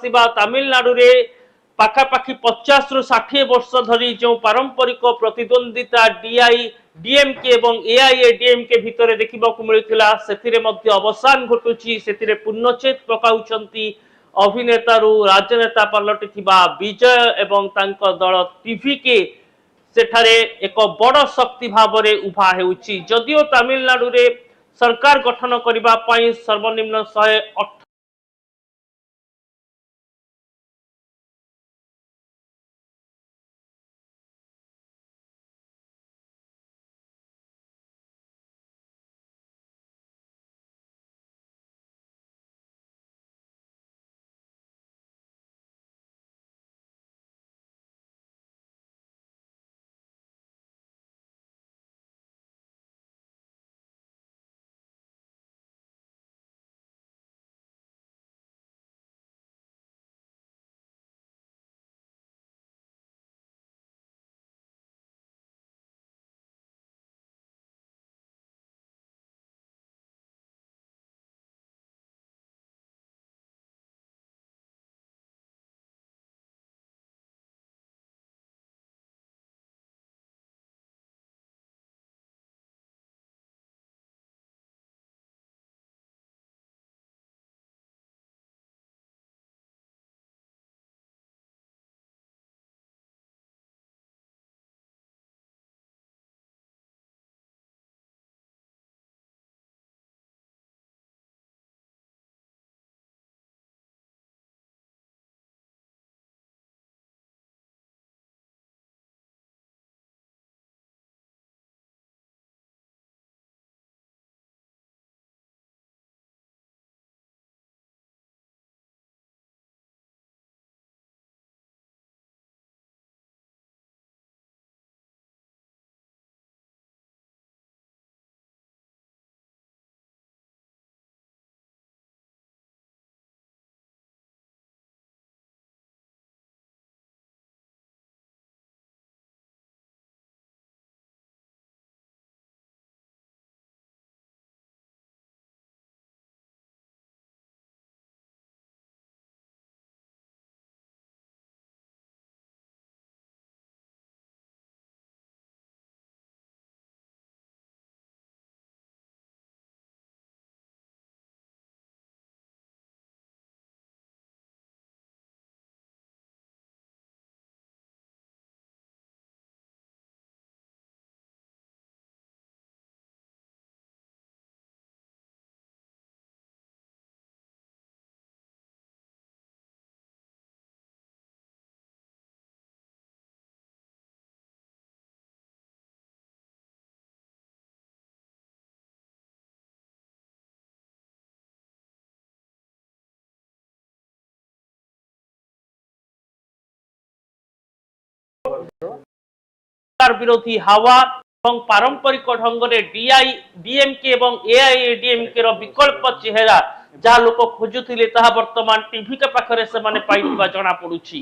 आसिबा तमिलनाडु रे पाखापाखि 50 रु 60 वर्ष धरी जो पारंपरिक प्रतिद्वंदिता डीआई डीएमके एवं एआईएडीएमके भितर देखा मिलता से अवसान घटुची से पूर्णच्छेद पकाउछंती अभिनेता राजनेता पलटि विजय एवं तांको दल टीवीके सेठारे एक बड़ शक्ति भाव में उभा हेउची जदियो तमिलनाडु रे सरकार गठन करिबा पई सर्वनिम्न 108 विरोधी हावा और पारंपरिक ढंग से डीएमके एवं एआईएडीएमके रो विकल्प चेहरा जहाँ लोक खोजुले वर्तमान टीवी के पाखरे से माने पाइथिबा जना पड़ुछि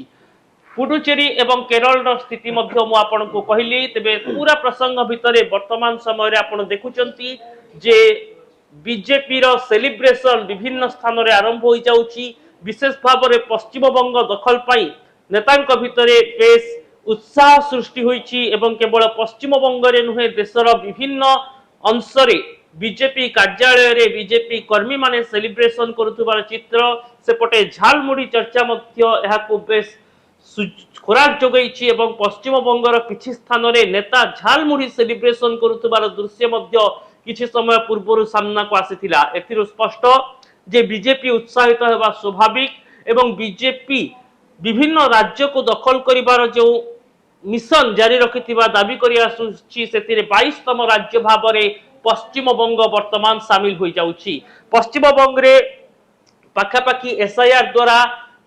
पुडुचेरी एवं केरल रो स्थिति मध्य मु आपन को कहली तबे पूरा प्रसंग भितरे वर्तमान समय रे आपन देखुचंती जे बीजेपी रो सेलिब्रेशन विभिन्न स्थान रे आरंभ हो जाउछि विशेष भाव में पश्चिम बंग दखल पाई नेतांक भितरे बेस उत्साह सृष्टि होइछि एवं केवल पश्चिम बंग रे नुहे देशर विभिन्न अंशरे बीजेपी कार्यालय रे बीजेपी कर्मी माने सेलिब्रेशन करुथुबार चित्र सेपटे झालमुड़ी चर्चा मध्य एहाकु बेस खोराक जोगैछि एवं पश्चिम बंगर किछि स्थान रे नेता झालमुड़ी सेलिब्रेशन करुथुबार दृश्य मध्य किछि समय पूर्व सामना को आसीथिला एथिरु स्पष्ट जे बीजेपी उत्साहित हेबा स्वाभाविक एवं बीजेपी विभिन्न राज्य को दखल करिबार जो मिशन जारी रखिथिबा दाबी करि आसुछि सेतिरे 22तम राज्य भाव रे पश्चिम बंग वर्तमान शामिल हो जाउछि पश्चिम बंग रे पाखापाखि एसआईआर द्वारा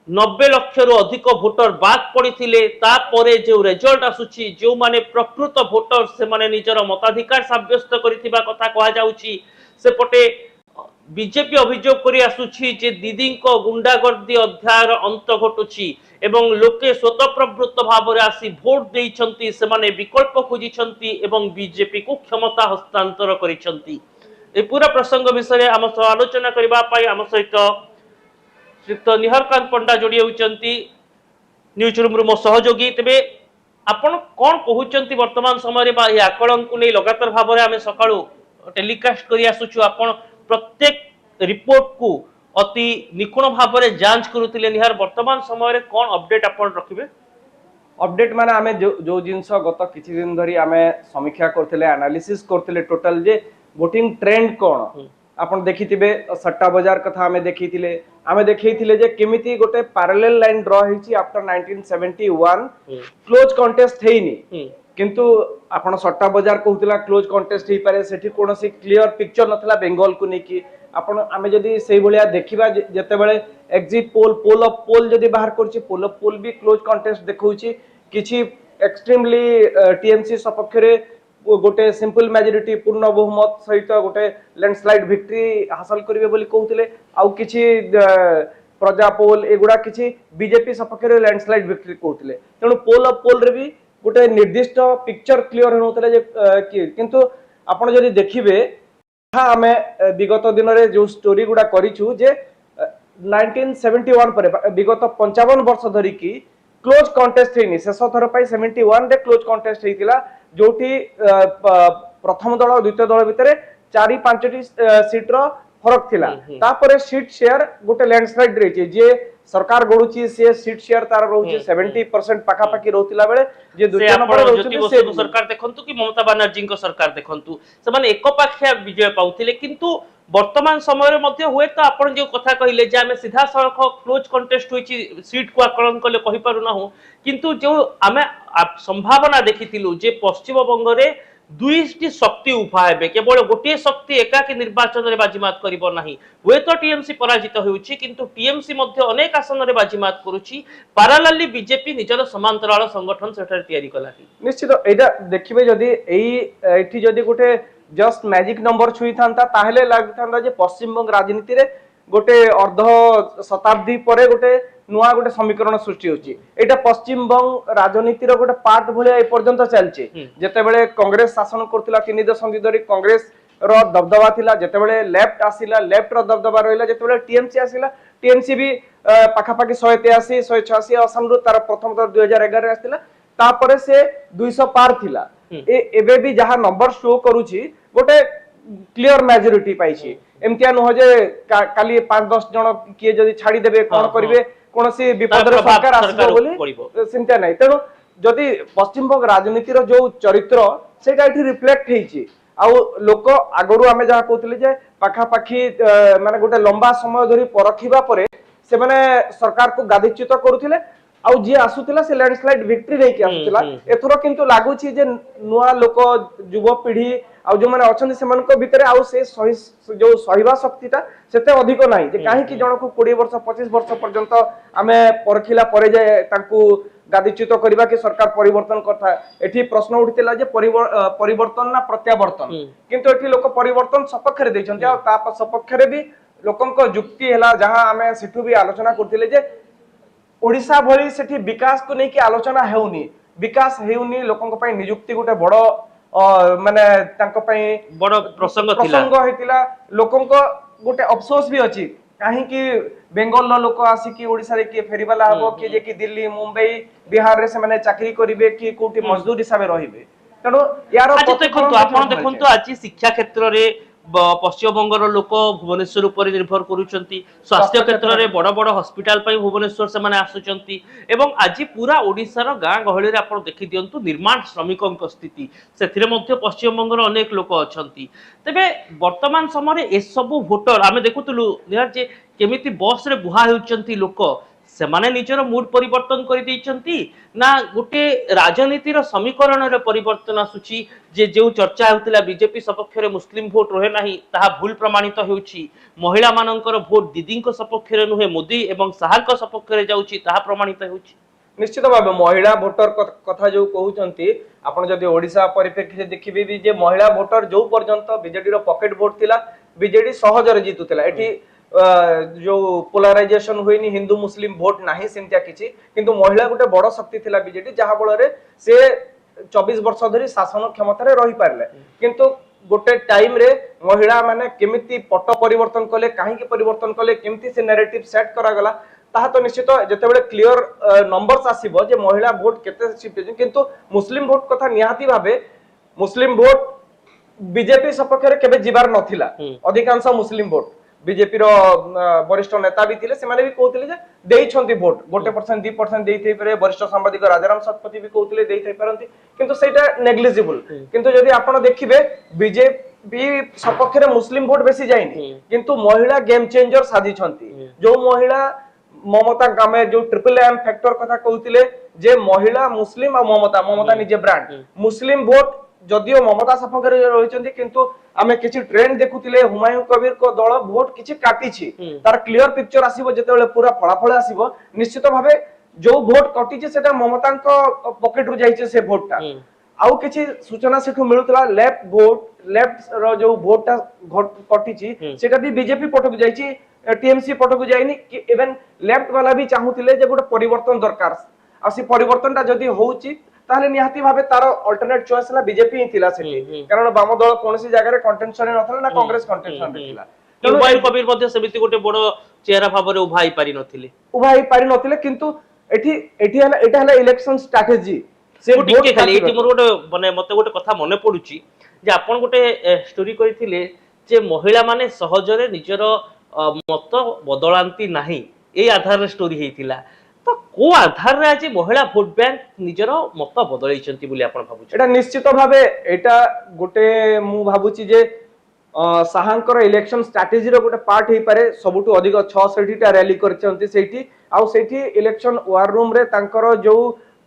90 लाख रु अधिक भोटर बाद पड़िथिले तापरे जो रिजल्ट आसुछि जो माने प्रकृत भोटर से माने निजर मताधिकार साब्यस्त करिथिबा कथा कहा जाउछि सेपटे बीजेपी अभियोग करि आसुछि जे दीदी को गुंडागर्दी अध्यायर अंत घटुछि एवं लोके स्वतःप्रवृत्त भाव रे आसी भोट देइछंती से माने विकल्प खोजिछंती एवं बीजेपी को क्षमता हस्तांतर करिछंती ए पूरा प्रसंग विषय आम आलोचना करबा पई आम सहित श्रीयुक्त निहारकांत पंडा जोड़ी होती न्यूज रूम मो सहयोगी तेरे आपण कौन कहते वर्तमान समय आकलन को नहीं लगातार भाव में आम सका टेलीकास्ट कर आसुचु आपण प्रत्येक रिपोर्ट को अति निपुण भाव में जांच करुले निहार वर्तमान समय कौन अपडेट आपण रखिबे अपडेट माने आमे जो जिनस गत किछि दिन धरी आमे समीक्षा करथिले एनालिसिस करथिले टोटल जे वोटिंग ट्रेंड कोन आपण देखिथिबे सट्टा बाजार कथा आमे देखिथिले जे केमिति गोटे पैरेलल लाइन ड्रा हिची आफ्टर 1971 क्लोज कॉन्टेस्ट हेइनी किंतु आपण सट्टा बाजार कहउतिला क्लोज कॉन्टेस्ट हेइ पारे सेठी कोनोसी क्लियर पिक्चर नथला बेंगल को नेकी आपण आमे जदी सेही भलिया देखिबा जते बेले एग्जिट पोल ऑफ पोल जदी बाहर करछि पोल ऑफ पोल भी क्लोज कॉन्टेस्ट देखौछि किछि एक्सट्रीमली टीएमसी सपक्ष रे गोटे सिंपल मेजॉरिटी पूर्ण बहुमत सहित गोटे लैंडस्लाइड विक्ट्री हासिल करिवे बोली कहउतिले आउ किछि प्रजा पोल एगुडा किछि बीजेपी सपक्ष रे लैंडस्लाइड विक्ट्री कहउतिले तेनु पोल ऑफ पोल रे भी गोटे निर्दिष्ट पिक्चर क्लियर होउतले जे किंतु आपण जदी देखिबे आमे विगत दिन रे जो स्टोरी गुडा करिछु जे 1971 पर विगत 55 वर्ष धरी की क्लोज कॉन्टेस्ट हेनी शेष थर पई 71 रे क्लोज कॉन्टेस्ट हेतिला जोठी प्रथम दल द्वितीय दल भितरे 4-5 टी सीट रो फरक थिला तापरे सीट शेयर गोटे लैंडस्लाइड रहिचे जे सरकार गडुची से सीट शेयर तार रहउची 70% पाखा पाखी रहउतिला बेले जे द्वितीय नंबर रहउची से सरकार देखंतु कि ममता बनर्जी को सरकार देखंतु से माने एकपाखिया विजय पाउथिले किंतु वर्तमान समय मध्य हुए तो आपण जो कथा कहिले जे आमे सीधा सड़क क्लोज कॉन्टेस्ट होईची सीट को आकलन कले कहि पारु ना हो किंतु जो आमे संभावना देखिथिलु जे पश्चिम बंग रे दुईटी शक्ति उभा हेबे केवल गोटे शक्ति एकाकी निर्वाचन रे बाजीमात करिवो नाही हुए तो टीएमसी पराजित होउची किंतु टीएमसी मध्य अनेक आसन रे बाजीमात करूची पैरेलली बीजेपी निजर समांतराल संगठन सेठार तयारी कलाही निश्चित एटा देखिबे जदी एठी जदी गोटे जस्ट मैजिक नंबर छुई थांता ताहले लागथांदा जे पश्चिम बंग राजनीति रे गोटे अर्ध शताब्दी परे गोटे नुआ गोटे समीकरण सृष्टि होची एटा पश्चिम बंग राजनीति रो गोटे पार्ट भलिया ए पर्यंत चलची जते बेले कांग्रेस शासन करथिला 3 दशंधि धरि कांग्रेस रो दबदबा थिला जते बेले लेफ्ट आसिला लेफ्ट रो दबदबा रहिला जते बेले टीएमसी आसिला टीएमसी भी पाखा पाखी 183 186 आसन रो तार प्रथम दर 2011 रे आसिला तापरे से 200 पार थिला एबे भी जहा नंबर शो करूची गोटे क्लियर मेजॉरिटी पाइछि एमतिया न हो जे काली 5-10 जण किए जदी छाडी देबे कोन करिवे कोनसी विपद रे सरकार आसबो बोली चिंता नै तेनु जदी पश्चिम बंग राजनीति रो जो चरित्र सेटा एठी रिफ्लेक्ट हेछि आ लोक आगरु आमे जहा कहथिले जे पाखा पाखी माने गोटे लंबा समय धरि परखिबा परे से माने सरकार को गादिच्युत करूथिले आउ जे आसुतिला से लैंडस्लाइड विक्ट्री रे के आसुतिला एथरो किंतु लागु छी जे नुआ लोक युवा पीढ़ी आउ जो माने अछन से मानको भितरे आउ से जो सहिबा शक्तिटा सेते अधिक नाही जे काहे कि जण को 20 वर्ष 25 वर्ष पर्यंत आमे परखिला परे जे तांकू गादिच्युत करबा कि सरकार परिवर्तन करथा एठी प्रश्न उठितला जे परिवर्तन ना प्रत्यावर्तन किंतु एठी लोक परिवर्तन सपक्ष रे दैछन आ ता सपक्ष रे भी लोकंक युक्ति हैला जहां आमे सिठू भी आलोचना करथिले जे ओडिसा भली सेठी विकास को नै कि आलोचना हेउनी विकास हेउनी लोकंक पय नियुक्ति गोटे बड़ माने तांको पय बड़ प्रसंग हेतिला लोकंक गोटे अफसोस भी अछि काहे कि बेंगल लो लोक आसी कि ओडिसा रे के फेरीवाला हबो कि जे कि दिल्ली मुंबई बिहार रे से माने चाकरी करिवे कि कोठी मजदूर हिसाबे रहिबे तनो यार आपण देखंतु आज शिक्षा क्षेत्र रे पश्चिम बंगर लोक भुवनेश्वर उपर निर्भर करूचंती स्वास्थ्य क्षेत्र रे बड़ बड़ हॉस्पिटल पई भुवनेश्वर से माने आसुचंती एवं आज पूरा ओडिसा रो गां गहळी रे आपण देखि दियंतु निर्माण श्रमिकक स्थिति सेथिरे मध्ये पश्चिम बंगर अनेक लोक अछंती तबे वर्तमान समय ए सब वोटर आमे देखुतलु निहार जे केमिति बस रे बुहा हेउचंती लोक से माने निजर मूड परिवर्तन कर दैछंती ना गोटे राजनीतिर समीकरण रे परिवर्तन आसुची जे जो चर्चा होतिला बीजेपी सपक्ष रे मुस्लिम वोट रहे नाही ताहा भूल प्रमाणित हेउची महिला मानकर वोट दीदी को सपक्ष रे नुहे मोदी एवं साहर को सपक्ष रे जाउची ताहा प्रमाणित हेउची निश्चित भाव महिला भोटर कथा जो कहउचंती आपण जदी ओडिसा परिप्रेक्षी देखिबे भी जे महिला भोटर जो पर्यंत बीजेडी रो पॉकेट वोट थिला बीजेडी सहज रे जीतुतिला एठी जो पोलराइजेशन हुईनी हिंदू मुस्लिम वोट नाही सेमतिया किछि किंतु महिला गोटे बड़ शक्ति थिला बीजेडी जहा बळ रे से 24 वर्ष धरि शासन क्षमता रे रही पारले किंतु गोटे टाइम रे महिला माने केमिति पट परिवर्तन कले काहे परिवर्तन कले केमिति से नैरेटिव सेट करा गला ताहा तो निश्चित जेतेबेले क्लियर नंबर्स आसीबो जे महिला वोट केते शिफ्ट किंतु मुस्लिम वोट कथा निहाती भाबे मुस्लिम वोट बीजेपी सपक्ष रे केबे जिबार नथिला अधिकांश मुस्लिम वोट बीजेपी रो वरिष्ठ नेता भी थिले सेमाने भी कहउतिले जे देई छंती वोट 1% 2% देई थई पारे वरिष्ठ सांबादिक राजाराम शतपथी भी कहउतिले देई थई पारंती किंतु सेटा नेग्लिजिबल किंतु जदि आपण देखिबे बीजेपी सपक्ष रे मुस्लिम वोट बेसी जाइनी किंतु महिला गेम चेंजर साधी छंती जो महिला ममता गामे जो ट्रिपल एम फैक्टर कथा कहउतिले जे महिला मुस्लिम और ममता निजे ब्रांड मुस्लिम वोट जदियो ममता सपक्ष रे रहिचंती किंतु आमे किछि ट्रेंड देखुतिले हुमायूं कबीर को दल वोट किछि काटिछि तार क्लियर पिक्चर आसीबो जेतेबेले पूरा फलाफल आसीबो निश्चित भाबे जो वोट कटिछि सेटा ममतांको पॉकेट रु जाइछि से वोटटा आउ किछि सूचना सेठु मिलुतला लेफ्ट रो जो वोटटा कटिछि सेटा भी बीजेपी पटक जाइछि टीएमसी पटक जाइनि इवन लेफ्ट वाला भी चाहुतिले जे गोटे परिवर्तन दरकार आसी परिवर्तनटा जदी होउछि ताहले निहाती भाबे तार अल्टरनेट चॉइस ला बीजेपी ही थिला सेठी कारण वाम दल कोनसी जगह रे कंटेंशन नथला ना कांग्रेस कंटेंशन रे थिला हुमायूं कबीर मध्ये समिति गोटे बडो चेहरा भाबरे उभाई पारि नथिले किंतु एठी हला इलेक्शन स्ट्रेटजी से गोटे खाली एठी मोर गोटे माने मते गोटे कथा मने पडुची जे आपण गोटे स्टोरी करिथिले जे महिला माने सहजरे निजर मत बदलांती नाही ए आधार रे स्टोरी हेतिला तो को आधार रे आज महिला भोट बैंक निजर मत बदलैछंती बोली आपण भाबुछ एटा निश्चित भाबे एटा गोटे मु भाबुची जे साहांकर इलेक्शन स्ट्रेटजी रो गोटे पार्ट हे पारे सबुटु अधिक 66 टा रैली करचंती सेठी आउ सेठी इलेक्शन वार रूम रे तांकर जो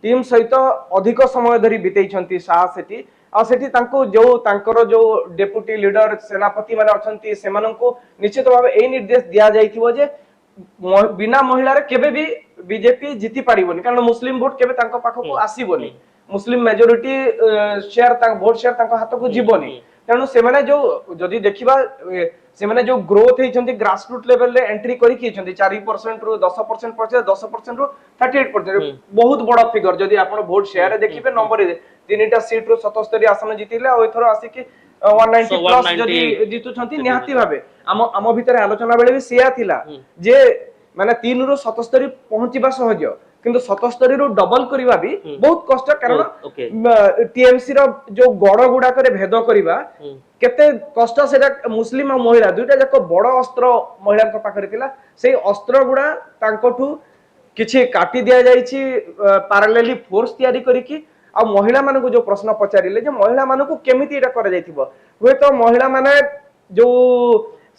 टीम सहित अधिक समय धरी बितेइछंती साहा सेठी आ सेठी तांको जो तांकर जो डेप्यूटी लीडर सेनापति माने अछंती सेमानंको निश्चित भाबे ए निर्देश दिया जाइथिबो जे बिना महिला रे केबे भी बीजेपी जीति पारिबोनी कारण मुस्लिम वोट केबे तांको पाखको आसीबोनी मुस्लिम मेजॉरिटी शेयर तांको वोट शेयर तांको हाथ को जीवोनी तेणु से माने जो जदी देखिबा से माने जो ग्रोथ हेचंती ग्रासरूट लेवल रे एंट्री करी किछंती 4% रु 10% पछे 10% रु 38% बहुत बड़ा फिगर जदी आपण वोट शेयर रे देखिबे नंबर तीनटा सीट रु 77 आसन जीतिले आ एथरो आसी कि 190 प्लस जदी जीतु छंती निहाती भाबे हम भीतर आलोचना बेले भी सिया थिला जे माने 3 रु 77 पहुंचीबा सहज किंतु 77 रु डबल करिवा भी बहुत कष्ट कारण टीएमसी रो जो गड़ गुडा करे भेद करिवा केते कष्ट सेटा मुस्लिम और महिला दुइटा जाको बड़ अस्त्र महिला को पाखरे थिला सेही अस्त्र गुडा तांकोठू किछि काटी दिया जाइछि पैरेलली फोर्स तयारी करिकि आ महिला माने को जो प्रश्न पचारिले जे महिला माने को केमिति एटा करा जाइथिबो होय तो महिला माने जो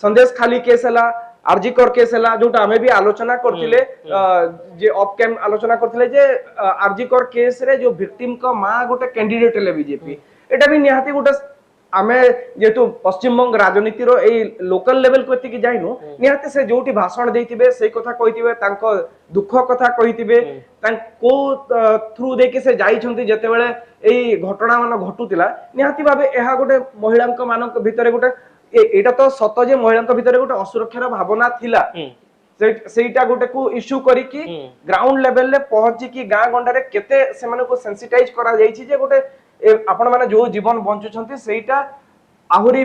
संदेश खाली केस हला आरजीकर केस हला जोटा हमें भी आलोचना करथिले जे ऑफ कैम आलोचना करथिले जे आरजीकर केस रे जो विक्टिम को मां गोटे कैंडिडेट ले बीजेपी एटा भी निहाती गोटे आमे जेतु पश्चिम बंग राजनीति रो ए लोकल लेवल को एति कि जाइनु निहाती से जोटी भाषण देइतिबे सेई कथा कहितिबे तांको दुख कथा कहितिबे तांको थ्रू दे के से जाई छंती जते बेले एई घटना मान घटुतिला निहाती भाबे एहा गोटे महिलांक मानक भितरे गोटे एटा तो सत जे महिलांक भितरे गोटे असुरक्षार भावना थिला सेटा गोटे को इश्यू करी कि ग्राउंड लेवल रे पहुंची कि गां गंडा रे केते से माने को सेंसिटाइज करा जाईछि जे गोटे आपण माने जो जीवन बंचु छंती सेटा आहुरी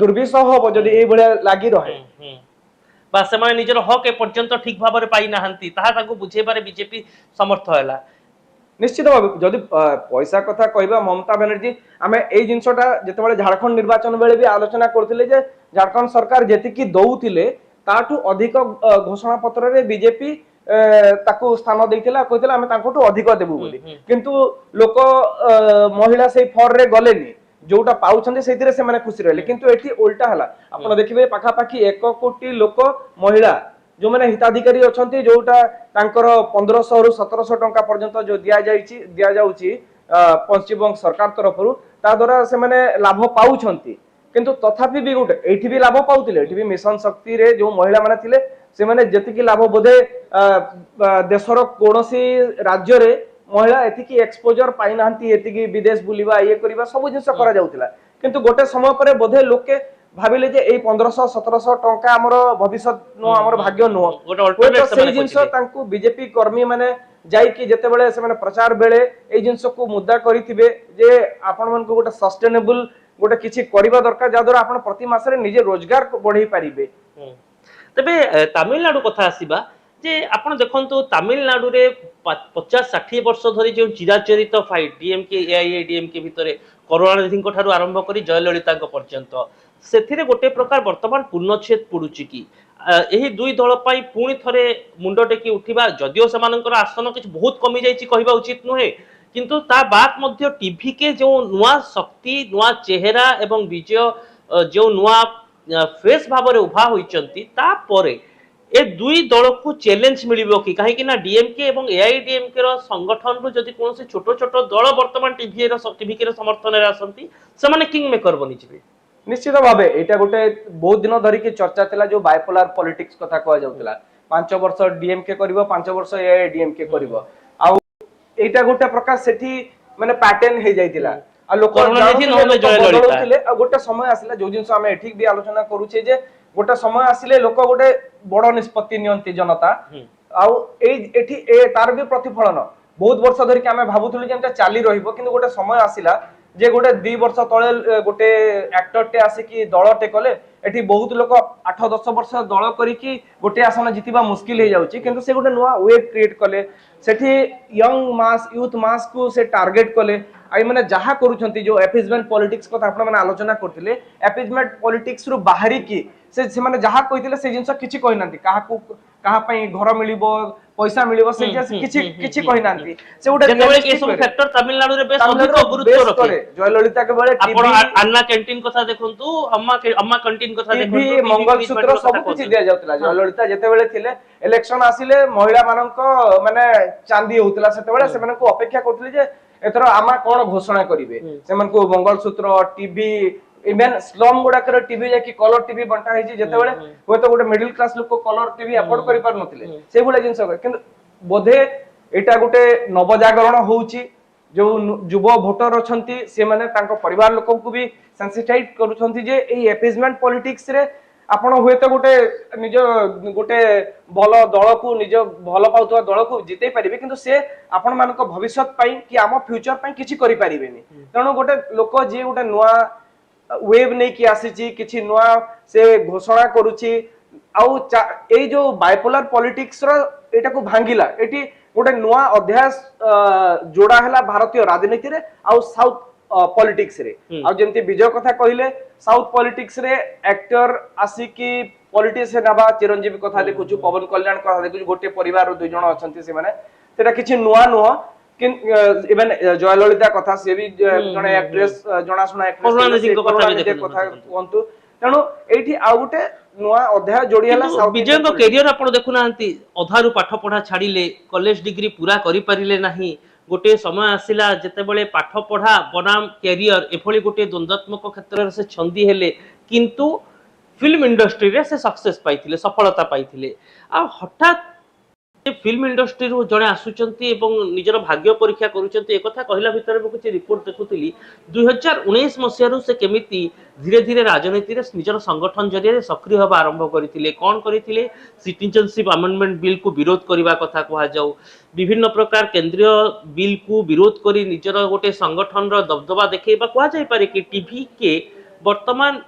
दुर्विषह हो जदी ए बळे लागि रहे बा से माने निजर हक ए पर्यंत ठीक भाबरे पाई नाहंती ताहा ताको बुझे पारे बीजेपी समर्थ होला निश्चित भाव जदि पैसा कथा कहबा ममता बनर्जी आमे ए जिंसटा जते बळे झारखंड निर्वाचन बेले भी आलोचना करथिले जे झारखंड सरकार जेति की दउथिले ताठू अधिक घोषणा पत्र रे बीजेपी ताको स्थान देइथिला कहथिला आमे ताकोटू अधिक देबु बोली किंतु लोक महिला सेही फॉर रे गलेनी जोटा पाउछन्ते सेतिरे से माने खुशी रहले किंतु एठी उल्टा हला आपण देखिबे पाखा पाखी 1 कोटी लोक महिला जो माने हिताधिकारी अछन्ती जोटा तांकर 1500 रु 1700 टंका पर्यंत जो दिया जाउची पश्चिम बंग सरकार तरफरु ता द्वारा से माने लाभ पाउछन्ती किंतु तथापि भी गोटे एठी भी लाभ पाउतिले एठी भी मिशन शक्ति रे जो महिला माने थिले से माने जतिकी लाभ बोधे देशर कोनोसी राज्य रे महिला एतिकी एक्सपोजर पाई नांती एतिकी विदेश बुलिबा ये करबा सब जिंस करा जाउतिला किंतु गोटे समय परे बोधे लोके भाबिले जे ए 1500 1700 टंका हमर भविष्य नो हमर भाग्य नो गोटे अल्टरनेट से जिंस तांकू बीजेपी कर्मी माने जाई कि जते बेले से माने प्रचार बेले ए जिंस को मुद्दा करिथिबे जे आपण मन को गोटे सस्टेनेबल गोटे किछि करिबा दरकार जा द्वारा आपण प्रति मासरे निजे रोजगार बढ़ाई पारिबे। तेबे तमिलनाडु कथा आसीबा जे आपण देखंतु तमिलनाडु रे 50-60 वर्ष धरी जो चिराचरित फाइट डीएमके एआईएडीएमके भितरे करुणानिधि ठारू आरंभ करी जयललिता पर्यंत सेथिरे गोटे प्रकार वर्तमान पूर्णच्छेद पड़ुची कि एही दुई दल पाई पुणी थरे मुंड टेकी उठिबा जदिओ सेमानकर आसन किछ बहुत कमी जाईची कहिबा उचित नुहे किंतु ता बात मध्य टीवी के जो नुआ शक्ति नुआ चेहरा एवं विजय जो नुआ फेस भाव में उभा होइचंती ता परे ए दुई दल को चैलेंज मिलिबो कि काहे कि ना डीएमके एवं एआईडीएमके रो संगठन रो जदि कोनोसी छोटो छोटो दल वर्तमान टीवी के समर्थन रे आसंती से माने किंग मेकर बनि जिवे निश्चित भाव एटा गोटे बहुत दिन धरी की चर्चा थिला जो बाइपोलर पॉलिटिक्स कथा कह जाउतला 5 वर्ष डीएमके करिवो 5 वर्ष एआईडीएमके करिवो आ एटा गोटे प्रकार सेठी माने पैटर्न हे जाइतिला आ लोक बदलुथिले आ गोटे समय आसिला जो जिंस हमें ठीक भी आलोचना करूछे जे गोटे समय आसिले लोक गोटे बड़ निष्पत्ति नियंती जनता आ एठी तार भी प्रतिफलन बहुत वर्ष धरि के हमें भाबुथुलु जे एटा चाली रहिबो किंतु गोटे समय आसिला जे गोटे 2 वर्ष तळे गोटे एक्टर टे आसे कि दल टे कले एठी बहुत लोक 8-10 वर्ष दल करी कि गोटे आसन जितिबा मुश्किल हे जाउची किंतु से गोटे नुवा वेब क्रिएट कले सेठी यंग मास यूथ मास को से टार्गेट कले आई माने जहा करूछंती जो एपिजमेंट पॉलिटिक्स को आपण माने आलोचना करथिले एपिजमेंट पॉलिटिक्स रु बाहरी की से माने जहा कहिथिले से जिंस किछि कहि नांती कहा पई घर मिलिबो पैसा मिलिबो से किछि कहि नांती से उडे जेतेबेले के सब फैक्टर तमिलनाडु रे बेस अधिक गुरुत्व रखे जयललिता के बेले आपण अन्ना कैंटीन कथा देखंतु अम्मा कैंटीन कथा देखंतु टीवी मंगलसूत्र सब किछि दिया जाउतला जयललिता जेतेबेले थिले इलेक्शन आसिले महिला मानक माने चांदी होतला सेतेबेले से मानक अपेक्षा करथिले जे एथरो आमा कोन घोषणा करिवे से मानक मंगलसूत्र टीवी इवन स्लम गुडाकर टीवी जाकी कलर टीवी बंटा हेजी जेतेबेले होय तो गोटे मिडिल क्लास लोक कलर टीवी अफोर्ड करि पार नथिले से भले जिंस किंतु बोधे एटा गोटे नवजागरण होउची जो युवा भोटर अछंती से माने तांको परिवार लोक को भी सेंसिटाइज करूछंती जे एई एपिजमेंट पॉलिटिक्स रे आपण होय तो गोटे निज गोटे भल दल को निज भल पाउतवा दल को जितै परिबे किंतु से आपण मानको भविष्यत पई कि आम फ्यूचर पई किछि करि परिबेनी तणो गोटे लोक जे गोटे नुवा वेब नहीं कि आसी किछि नुआ से घोषणा करूची आउ ए जो बाइपोलर पॉलिटिक्स रो एटा को भांगिला एटी गोटे नुआ अध्याय जोड़ा हैला भारतीय राजनीति रे आउ साउथ पॉलिटिक्स रे आउ जेंति विजय कथा कहिले साउथ पॉलिटिक्स रे एक्टर आसी कि पॉलिटिशियन आबा चिरंजीवी कथा देखुछु पवन कल्याण कथा देखुछु गोटे परिवार रो दुई जण अछंती से माने तेटा किछि नुआ नुआ इवन जयललिता कथा से भी जने एक्ट्रेस जणा सुना एक्ट्रेस कथा कोंतु तेणु एठी आ गोटे नुआ अध्याय जोड़ी हला विजय को करियर आपण देखु नांती अधारु पाठ पढ़ा छाड़िले कॉलेज डिग्री पूरा करि परिले नाही गोटे समय आसिला जेतेबेले पाठ पढ़ा बनाम करियर एभली गोटे द्वंद्वात्मक क्षेत्र से छंदी हेले किंतु फिल्म इंडस्ट्री रे से सक्सेस पाइथिले सफलता पाइथिले आ हठात फिल्म इंडस्ट्री रो जणे आसुचंती एवं निजर भाग्य परीक्षा करूचंती एक कथा कहला भितर में कुछ रिपोर्ट देखुतिली 2019 मसियारु से केमिति धीरे धीरे राजनीति रे निजर संगठन जरिए सक्रिय होबा आरंभ करिथिले कोन करिथिले सिटीजनशिप अमेंडमेंट बिल को विरोध करबा कथा कहा जाऊ विभिन्न प्रकार केंद्रीय बिल को विरोध करी निजर गोटे संगठन रो दबदबा देखैबा कहा जाय पारे कि टीवी के वर्तमान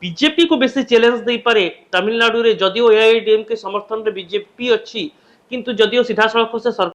बीजेपी को बेसी चैलेंज दे पारे तमिलनाडु रे जदिओ एआईडीएमके समर्थन रे बीजेपी अछि किंतु जदिओ सीधा सड़क से